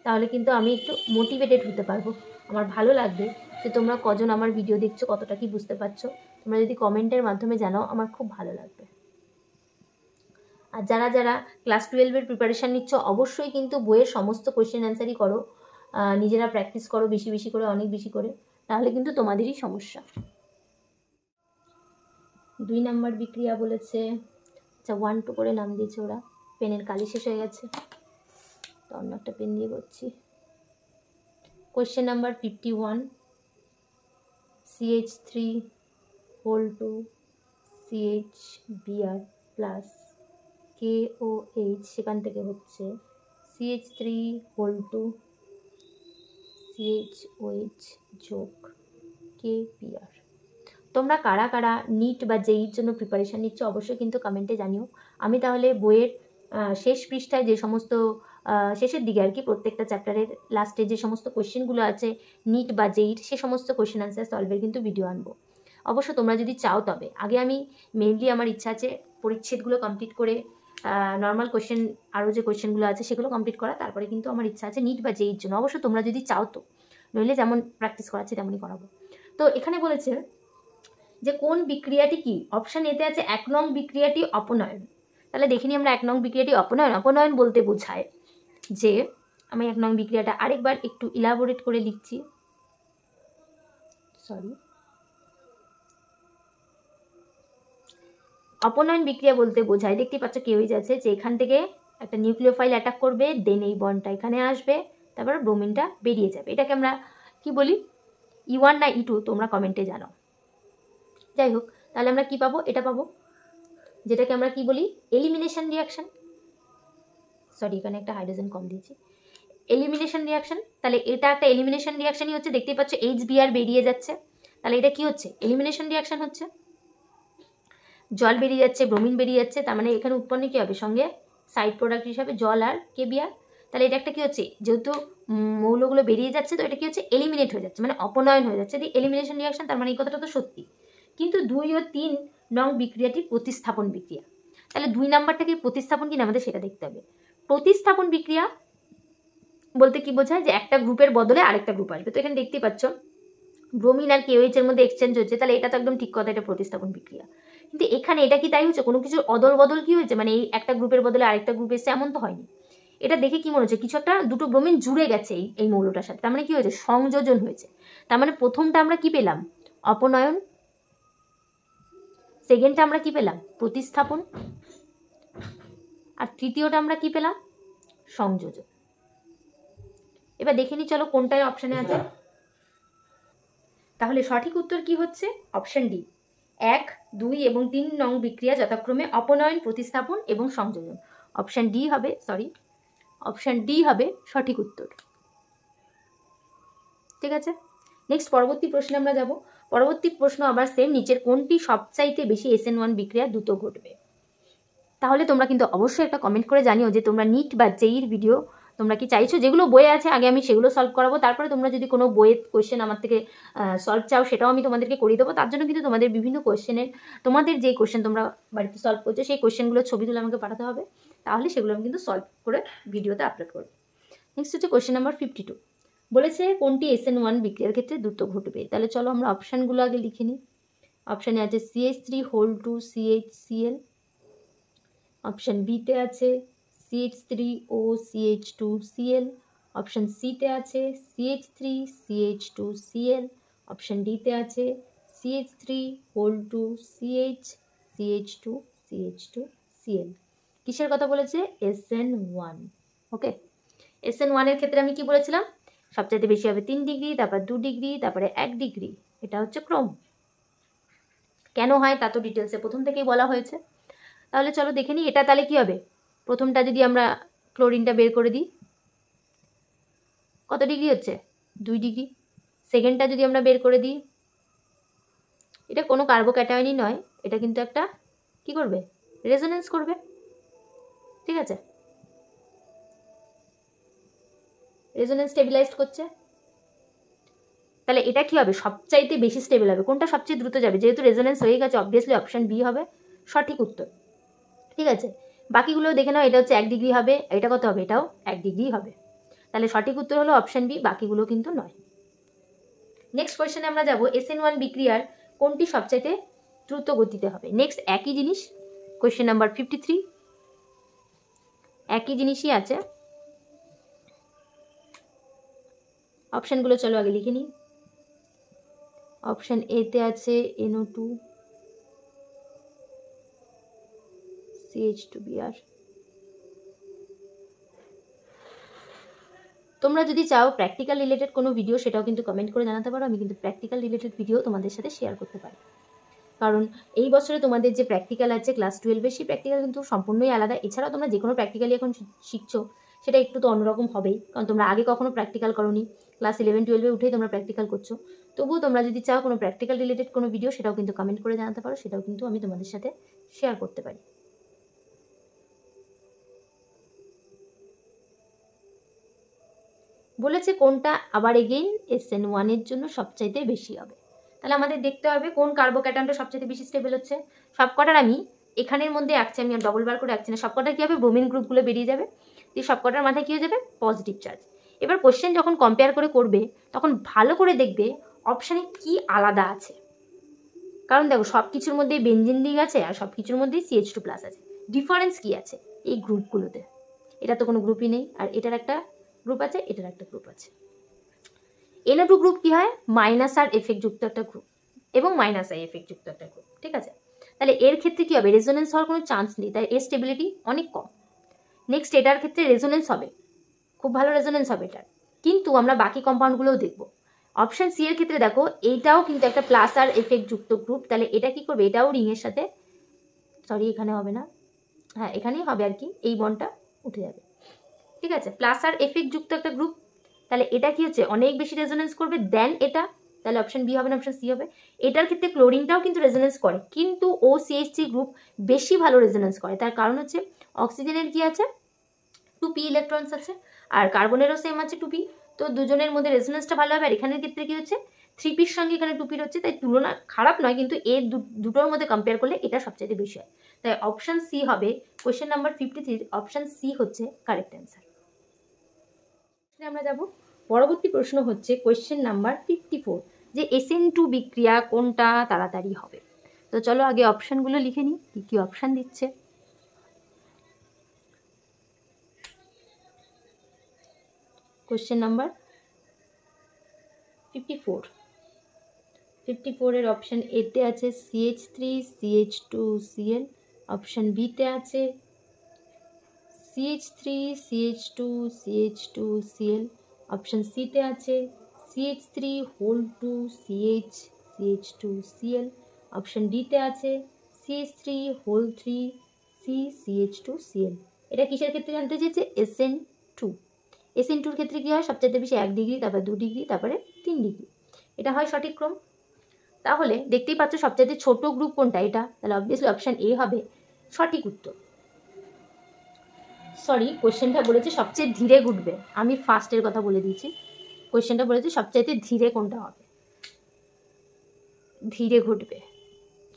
Speaker 1: তাহলে কিন্তু আমি একটু মোটিভেটেড হতে পারবো, আমার ভালো লাগবে যে তোমরা কজন আমার ভিডিও দেখছো, কতটা কি বুঝতে পারছো। তোমরা যদি কমেন্টের মাধ্যমে জানাও আমার খুব ভালো লাগবে। আর যারা যারা ক্লাস 12-এর প্রিপারেশান নিচ্ছ, অবশ্যই কিন্তু বইয়ের সমস্ত কোয়েশ্চেন অ্যান্সারই করো, নিজেরা প্র্যাকটিস করো বেশি বেশি করে, অনেক বেশি করে, তাহলে কিন্তু তোমাদেরই সমস্যা। 2 নাম্বার বিক্রিয়া বলেছে, আচ্ছা 1, 2 করে নাম দিয়েছে ওরা, পেনের কালি শেষ হয়ে গেছে তো অন্য একটা পেন দিয়ে করছি। Question number 51, CH3(2) CHBr plus KOH, সেখান থেকে হচ্ছে CH3(2) CHOH যোগ KPr। তোমরা কারা কারা নিট বা জেইর জন্য প্রিপারেশান নিচ্ছ অবশ্যই কিন্তু কমেন্টে জানিও। আমি তাহলে বইয়ের শেষ পৃষ্ঠায় যে সমস্ত শেষের দিকে আর কি, প্রত্যেকটা চ্যাপ্টারের লাস্টে যে সমস্ত কোয়েশ্চেনগুলো আছে নিট বা জেইর, সে সমস্ত কোয়েশ্চেন অ্যান্সার সলভের কিন্তু ভিডিও আনবো। অবশ্য তোমরা যদি চাও, তবে আগে আমি মেইনলি আমার ইচ্ছা আছে পরিচ্ছেদগুলো কমপ্লিট করে নর্মাল কোয়েশ্চেন আরও যে কোয়েশ্চেনগুলো আছে সেগুলো কমপ্লিট করা, তারপরে কিন্তু আমার ইচ্ছা আছে নিট বা জেইর জন্য। অবশ্য তোমরা যদি চাও তো, নইলে যেমন প্র্যাকটিস করাচ্ছি তেমনই করাবো। তো এখানে বলেছে যে কোন বিক্রিয়াটি কি, অপশান এতে আছে 1 নং বিক্রিয়াটি অপনয়ন। তাহলে দেখিনি আমরা 1 নং বিক্রিয়াটি অপনয়ন। অপনয়ন বলতে বোঝায় যে, আমি 1 নং বিক্রিয়াটা আরেকবার একটু ইলাবোরেট করে লিখছি, সরি। অপনয়ন বিক্রিয়া বলতে বোঝায়, দেখতে পাচ্ছ কেউই যাচ্ছে যে এখান থেকে একটা নিউক্লিওফাইল অ্যাটাক করবে, দেন এই বন্ডটা এখানে আসবে, তারপর ব্রোমিনটা বেরিয়ে যাবে। এটাকে আমরা কি বলি, E1 না E2 তোমরা কমেন্টে জানাও। যাই হোক, তাহলে আমরা কি পাবো, এটা পাবো, যেটাকে আমরা কি বলি এলিমিনেশন রিয়াকশন। সরি, এখানে একটা হাইড্রোজেন কম দিয়েছি, এলিমিনেশন রিয়াকশন। তাহলে এটা একটা এলিমিনেশন রিয়াকশনই হচ্ছে, দেখতেই পাচ্ছ HBr বেরিয়ে যাচ্ছে, তাহলে এটা কি হচ্ছে এলিমিনেশন রিয়াকশন হচ্ছে, জল বেরিয়ে যাচ্ছে, ব্রোমিন বেরিয়ে যাচ্ছে, তার মানে এখানে উৎপন্ন কি হবে, সঙ্গে সাইড প্রোডাক্ট হিসাবে জল আর KBr। তাহলে এটা একটা কি হচ্ছে, যেহেতু মৌলগুলো বেরিয়ে যাচ্ছে তো এটা কি হচ্ছে এলিমিনেট হয়ে যাচ্ছে, মানে অপনয়ন হয়ে যাচ্ছে। এলিমিনেশন রিয়াকশন, তার মানে এই কথাটা তো সত্যি। কিন্তু 2 ও 3 নং বিক্রিয়াটি প্রতিস্থাপন বিক্রিয়া। তাহলে 2 নাম্বারটা কি প্রতিস্থাপন কিনা আমাদের সেটা দেখতে হবে। প্রতিস্থাপন বিক্রিয়া বলতে কি বোঝায়, যে একটা গ্রুপের বদলে আরেকটা গ্রুপ আসবে। তো এখানে দেখতেই পাচ্ছ ব্রোমিন আর KOH এর মধ্যে এক্সচেঞ্জ হচ্ছে, তাহলে এটা তো একদম ঠিক কথা, এটা প্রতিস্থাপন বিক্রিয়া। কিন্তু এখানে এটা কি তাই হচ্ছে, কোনো কিছুর অদল বদল কি হয়েছে, মানে এই একটা গ্রুপের বদলে আরেকটা গ্রুপ এসে, এমন তো হয়নি। এটা দেখে কি মনে হচ্ছে, কিছু একটা দুটো ব্রোমিন জুড়ে গেছে এই মৌলটার সাথে, তার মানে কি হয়েছে সংযোজন হয়েছে। তার মানে প্রথমটা আমরা কি পেলাম, অপনয়ন, সেকেন্ডটা আমরা কি পেলাম, প্রতিস্থাপন, আর তৃতীয়টা আমরা কি পেলাম, সংযোজন। এবার দেখে নি চলো কোনটায় অপশানে আছে। তাহলে সঠিক উত্তর কি হচ্ছে, অপশন ডি, 1, 2 এবং 3 নং বিক্রিয়া যথাক্রমে অপনয়ন, প্রতিস্থাপন এবং সংযোজন। অপশন ডি হবে, সরি, অপশন ডি হবে সঠিক উত্তর। ঠিক আছে, নেক্সট পরবর্তী প্রশ্নে আমরা যাব। পরবর্তী প্রশ্ন আবার সেম, নিচের কোনটি সবচাইতে বেশি SN1 বিক্রিয়া দ্রুত ঘটবে। তাহলে তোমরা কিন্তু অবশ্যই একটা কমেন্ট করে জানিও যে তোমরা নিট বা জেইর ভিডিও তোমরা কি চাইছো, যেগুলো বইয়ে আছে আগে আমি সেগুলো সলভ করাবো, তারপরে তোমরা যদি কোনো বইয়ের কোয়েশ্চেন আমার থেকে সলভ চাও সেটাও আমি তোমাদেরকে করিয়ে দেবো। তার জন্য কিন্তু তোমাদের বিভিন্ন কোয়েশ্চেনের, তোমাদের যে কোয়েশ্চেন তোমরা বাড়িতে সলভ করছো সেই কোয়েশ্চেনগুলোর ছবি তুলে আমাকে পাঠাতে হবে, তাহলে সেগুলো আমি কিন্তু সলভ করে ভিডিওতে আপলোড করবো। নেক্সট হচ্ছে কোয়েশ্চেন নাম্বার 52, বলেছে কোনটি SN1 বিক্রিয়ার ক্ষেত্রে দ্রুত ঘটবে। তাহলে চলো আমরা অপশানগুলো আগে লিখে নিই। অপশানে আছে CH3(2CHCl), অপশান বিতে আছে CH3OCH2Cl, অপশান সিতে আছে CH3CH2Cl, অপশান ডিতে আছে CH3(2CH) কিসের কথা বলেছে, SN1। ওকে, SN1 এর ক্ষেত্রে আমি কি বলেছিলাম, সবচাইতে বেশি হবে 3 ডিগ্রি, তারপর 2 ডিগ্রি, তারপরে 1 ডিগ্রি। এটা হচ্ছে ক্রম। কেন হয় তা তো ডিটেলসে প্রথম থেকেই বলা হয়েছে। তাহলে চলো দেখে নিই এটা তাহলে কি হবে। প্রথমটা যদি আমরা ক্লোরিনটা বের করে দিই, কত ডিগ্রি হচ্ছে, 2 ডিগ্রি। সেকেন্ডটা যদি আমরা বের করে দিই, এটা কোনো কার্বোক্যাটায়নই নয়, এটা কিন্তু একটা কি করবে, রেজোনেন্স করবে। ঠিক আছে, রেজোনেন্স স্টেবিলাইজড করছে। তাহলে এটা কি হবে, সবচাইতে বেশি স্টেবল হবে। কোনটা সবচেয়ে দ্রুত যাবে, যেহেতু রেজোনেন্স হয়ে গেছে অবভিয়াসলি অপশন বি হবে সঠিক উত্তর। ঠিক আছে, বাকিগুলো দেখে নাও, এটা হচ্ছে 1 ডিগ্রি হবে, এটা কত হবে, এটাও 1 ডিগ্রি হবে। তাহলে সঠিক উত্তর হলো অপশন বি, বাকিগুলো কিন্তু নয়। নেক্সট কোয়েশ্চেনে আমরা যাব, SN1 বিক্রিয়ার কোনটি সবচাইতে দ্রুত গতিতে হবে। নেক্সট একই জিনিস, কোয়েশ্চেন নাম্বার 53, একই জিনিসই আছে। অপশানগুলো চলো আগে লিখে নিই। অপশান এতে আছে NO2 CH2Br। তোমরা যদি চাও প্র্যাকটিক্যাল রিলেটেড কোনো ভিডিও, সেটাও কিন্তু কমেন্ট করে জানাতে পারো, আমি কিন্তু প্র্যাকটিক্যাল রিলেটেড ভিডিও তোমাদের সাথে শেয়ার করতে পারি। কারণ এই বছরে তোমাদের যে প্র্যাকটিক্যাল আছে ক্লাস 12-এর, সেই প্র্যাকটিক্যাল কিন্তু সম্পূর্ণই আলাদা। এছাড়াও তোমরা যে কোনো প্র্যাকটিক্যালি এখন শিখছো, সেটা একটু তো অন্যরকম হবেই, কারণ তোমরা আগে কখনো প্র্যাকটিক্যাল করোনি, ক্লাস 11-12-এ উঠেই তোমরা প্র্যাকটিক্যাল করছো। তবুও তোমরা যদি চাও কোনো প্র্যাকটিক্যাল রিলেটেড কোনো ভিডিও, সেটাও কিন্তু কমেন্ট করে জানাতে পারো, সেটাও কিন্তু আমি তোমাদের সাথে শেয়ার করতে পারি। বলেছে কোনটা আবার এগেইন SN1 এর জন্য সবচাইতে বেশি হবে। তাহলে আমাদের দেখতে হবে কোন কার্বোক্যাটায়নটা সবচাইতে বেশি স্টেবল হচ্ছে। সবকটার আমি এখানের মধ্যে আঁকছি, আমি ডবল বার করে আঁকছি না, সবকটার কী হবে, ব্রোমিন গ্রুপগুলো বেরিয়ে যাবে, এই সবকটার মাথায় কী হয়ে যাবে, পজিটিভ চার্জ। এবার কোশ্চেন যখন কম্পেয়ার করে করবে, তখন ভালো করে দেখবে অপশানে কি আলাদা আছে। কারণ দেখো সব কিছুর মধ্যেই বেনজিন রিং আছে, আর সব কিছুর মধ্যেই CH2+ আছে। ডিফারেন্স কি আছে এই গ্রুপগুলোতে, এটা তো কোনো গ্রুপই নেই, আর এটার একটা গ্রুপ আছে, এটার একটা গ্রুপ আছে। NO2 গ্রুপ কি হয়, -R এফেক্ট যুক্ত একটা গ্রুপ, এবং -I এফেক্ট যুক্ত একটা গ্রুপ। ঠিক আছে, তাহলে এর ক্ষেত্রে কি হবে, রেজোনেন্স হওয়ার কোনো চান্স নেই, তাই এর স্টেবিলিটি অনেক কম। নেক্সট এটার ক্ষেত্রে রেজোনেন্স হবে, খুব ভালো রেজোনেন্স হবে এটার, কিন্তু আমরা বাকি কম্পাউন্ডগুলোও দেখব। অপশান সি এর ক্ষেত্রে দেখো এইটাও কিন্তু একটা প্লাস আর এফেক্ট যুক্ত গ্রুপ, তাহলে এটা কি করবে, এটাও রিংয়ের সাথে, সরি এখানে হবে না, হ্যাঁ এখানেই হবে আর কি, এই বন্ডটা উঠে যাবে, ঠিক আছে। প্লাস আর এফেক্ট যুক্ত একটা গ্রুপ, তাহলে এটা কি হচ্ছে অনেক বেশি রেজোনেন্স করবে দেন এটা, তাহলে অপশন বি হবে না, অপশন সি হবে। এটার ক্ষেত্রে ক্লোরিনটাও কিন্তু রেজোনেন্স করে, কিন্তু OCH3 গ্রুপ বেশি ভালো রেজোনেন্স করে, তার কারণ হচ্ছে অক্সিজেনের কি আছে 2p ইলেকট্রনস আছে, আর কার্বনেরও সেম আছে 2p, তো দুজনের মধ্যে রেজোনেন্সটা ভালো হবে। আর এখানের ক্ষেত্রে কি হচ্ছে 3pর সঙ্গে এখানে 2pর হচ্ছে, তাই তুলনা খারাপ নয়, কিন্তু এর দুটোর মধ্যে কম্পেয়ার করলে এটা সবচেয়ে বেশি হয়, তাই অপশন সি হবে কোয়েশ্চেন নাম্বার 53, অপশন সি হচ্ছে কারেক্ট অ্যান্সার। আমরা যাব পরবর্তী প্রশ্ন হচ্ছে কোয়েশ্চেন নাম্বার 54, যে SN2 বিক্রিয়া কোনটা তাড়াতাড়ি হবে। তো চলো আগে অপশানগুলো লিখে নিই, কী কী অপশান দিচ্ছে। কোয়েশ্চেন নাম্বার 54 এর অপশান এতে আছে CH3 CH2Cl, অপশান বিতে আছে CH3 CH2 CH2Cl, অপশান সিতে আছে CH3 whole 2 CH CH2Cl, option ডিতে আছে CH3 হোল 3 C CH2Cl। এটা কিসের ক্ষেত্রে জানতে চেয়েছে, SN2। SN2-র ক্ষেত্রে কী হয়, সবচেয়ে বেশি 1 ডিগ্রি, তারপরে 2 ডিগ্রি, তারপরে 3 ডিগ্রি, এটা হয় সঠিক ক্রম। তাহলে দেখতেই পাচ্ছ সবচেয়ে ছোট গ্রুপ কোনটা, এটা, তাহলে অবভিয়াসলি অপশান এ হবে সঠিক উত্তর। সরি, কোয়েশ্চেনটা বলেছে সবচেয়ে ধীরে ঘুরবে, আমি ফাস্টের কথা বলে দিয়েছি, কোয়েশ্চেনটা বলেছে সবচাইতে ধীরে কোনটা হবে, ধীরে ঘটবে,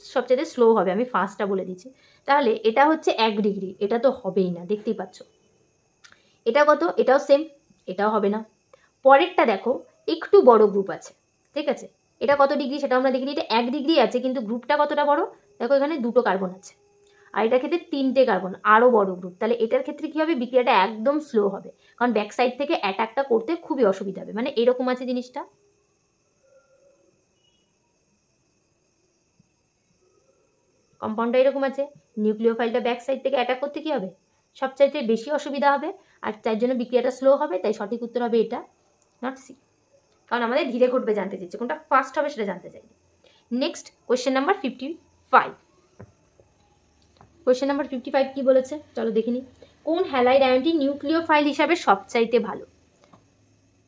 Speaker 1: সবচাইতে স্লো হবে, আমি ফাস্টটা বলে দিচ্ছি। তাহলে এটা হচ্ছে 1 ডিগ্রি, এটা তো হবেই না, দেখতেই পাচ্ছ। এটা কত, এটাও সেম, এটাও হবে না। পরেরটা দেখো একটু বড় গ্রুপ আছে, ঠিক আছে, এটা কত ডিগ্রি সেটা আমরা দেখিনি, এটা 1 ডিগ্রি আছে, কিন্তু গ্রুপটা কতটা বড়, দেখো এখানে 2টো কার্বন আছে, আর এটার ক্ষেত্রে 3টে কার্বন, আরও বড় গ্রুপ, তাহলে এটার ক্ষেত্রে কী হবে, বিক্রিয়াটা একদম স্লো হবে, কারণ ব্যাক সাইড থেকে অ্যাটাকটা করতে খুবই অসুবিধা হবে, মানে এরকম আছে জিনিসটা, কম্পাউন্ডটা এরকম আছে, নিউক্লিওফাইলটা ব্যাক সাইড থেকে অ্যাটাক করতে কী হবে, সবচাইতে বেশি অসুবিধা হবে, আর তার জন্য বিক্রিয়াটা স্লো হবে, তাই সঠিক উত্তর হবে এটা, নট সি, কারণ আমাদের ধীরে ঘটবে জানতে চাইছে, কোনটা ফাস্ট হবে সেটা জানতে চাই। Next question number 55, question number 55 কি বলেছে চলো দেখে নিই। কোন হ্যালাইড আয়নটি নিউক্লিওফাইল হিসাবে সবচাইতে ভালো,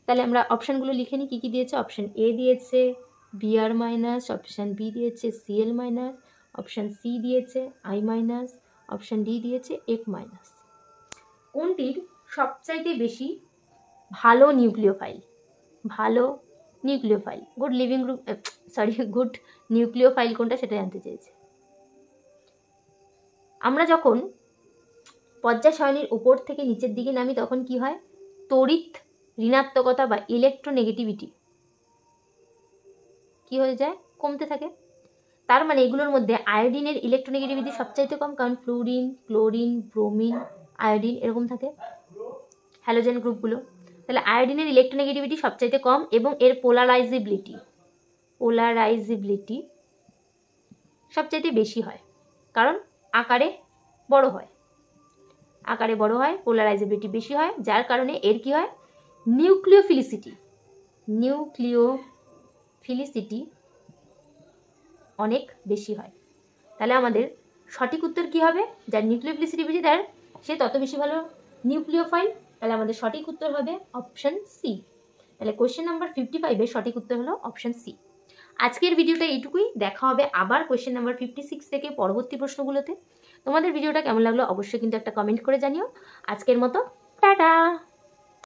Speaker 1: তাহলে আমরা অপশানগুলো লিখে নিই, কী কী দিয়েছে। অপশান এ দিয়েছে Br মাইনাস, অপশান বি দিয়েছে Cl মাইনাস, অপশান সি দিয়েছে I মাইনাস, অপশান ডি দিয়েছে F মাইনাস। কোনটির সবচাইতে বেশি ভালো নিউক্লিওফাইল, ভালো nucleophile, good living group, sorry good nucleophile কোনটা সেটা জানতে চেয়েছে। আমরা যখন পর্যায় সারণীর উপর থেকে নিচের দিকে নামি তখন কি হয়, তড়িৎ ঋণাত্মকতা বা ইলেকট্রোনেগেটিভিটি কি হয়ে যায়, কমতে থাকে। তার মানে এগুলোর মধ্যে আয়োডিনের ইলেকট্রোনেগেটিভিটি সবচাইতে কম, কারণ ফ্লুরিন, ক্লোরিন, ব্রোমিন, আয়োডিন এরকম থাকে হ্যালোজেন গ্রুপগুলো, তাহলে আয়োডিনের ইলেকট্রোনেগেটিভিটি সবচাইতে কম, এবং এর পোলারাইজিবিলিটি সবচাইতে বেশি হয়, কারণ আকারে বড় হয়, পোলারাইজিবিলিটি বেশি হয়, যার কারণে এর কি হয়, নিউক্লিওফিলিসিটি অনেক বেশি হয়। তাহলে আমাদের সঠিক উত্তর কি হবে, যার নিউক্লিওফিলিসিটি বেশি তার সে তত বেশি ভালো নিউক্লিওফাইল, তাহলে আমাদের সঠিক উত্তর হবে অপশন সি। তাহলে কোয়েশ্চেন নাম্বার 55-এর সঠিক উত্তর হলো অপশন সি। আজকের ভিডিওটা এইটুকুই, দেখা হবে আবার কোয়েশ্চেন নাম্বার 56 থেকে পরবর্তী প্রশ্নগুলোতে। তোমাদের ভিডিওটা কেমন লাগলো অবশ্যই কিন্তু একটা কমেন্ট করে জানিও। আজকের মতো টাটা।